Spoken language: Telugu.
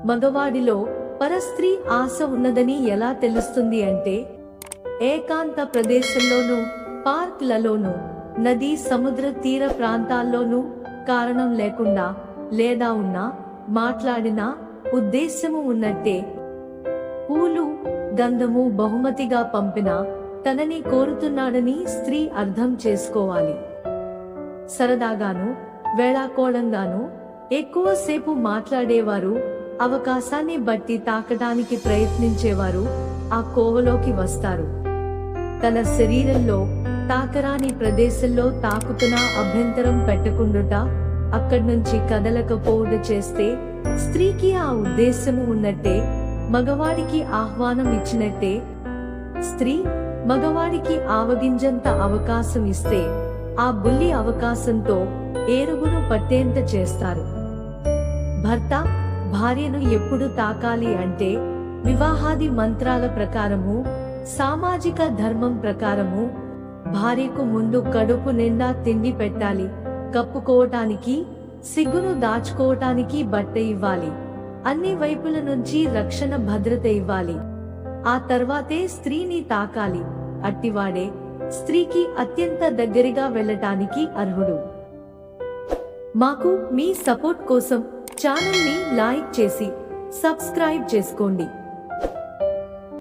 మగవాడిలో పరస్త్రీ ఆశ ఉన్నదని ఎలా తెలుస్తుంది అంటే, ఏకాంత ప్రదేశంలోనూ, పార్క్లలోనూ, నదీ సముద్ర తీర ప్రాంతాల్లోనూ కారణం లేకుండా లేదా ఉన్నా, మాట్లాడినా ఉద్దేశ్యము ఉన్నట్టే. పూలు, గంధము బహుమతిగా పంపినా తనని కోరుతున్నాడని స్త్రీ అర్థం చేసుకోవాలి. సరదాగాను, వేళాకోళంగాను ఎక్కువసేపు మాట్లాడేవారు, అవకాశాన్ని బట్టి తాకడానికి ప్రయత్నించేవారు ఆ కోవలోకి వస్తారు. తన శరీరంలో తాకరాని ప్రదేశంలో తాకుతున్నా అభ్యంతరం పెట్టకుండుట, అక్కడ్నుంచి కదలకపోవుట చేస్తే స్త్రీకి ఆ ఉద్దేశము ఉన్నట్టే, మగవాడికి ఆహ్వానం ఇచ్చినట్టే. స్త్రీ మగవాడికి ఆవగింజంత అవకాశం ఇస్తే ఆ బుల్లి అవకాశంతో ఏరుగును పట్టేంత చేస్తారు. భర్త భార్యను ఎప్పుడు తాకాలి అంటే, వివాహాది మంత్రాల ప్రకారము, సామాజిక ధర్మం ప్రకారము భార్యకు ముందు కడుపు నిండా తిండి పెట్టాలి, కప్పుకోవటానికి, సిగ్గును దాచుకోవటానికి బట్ట ఇవ్వాలి, అన్ని వైపుల నుంచి రక్షణ భద్రత ఇవ్వాలి. ఆ తర్వాతే స్త్రీని తాకాలి. అట్టివాడే స్త్రీకి అత్యంత దగ్గరగా వెళ్ళటానికి అర్హుడు. మాకు మీ సపోర్ట్ కోసం ఛానల్ ని లైక్ చేసి సబ్స్క్రైబ్ చేసుకోండి.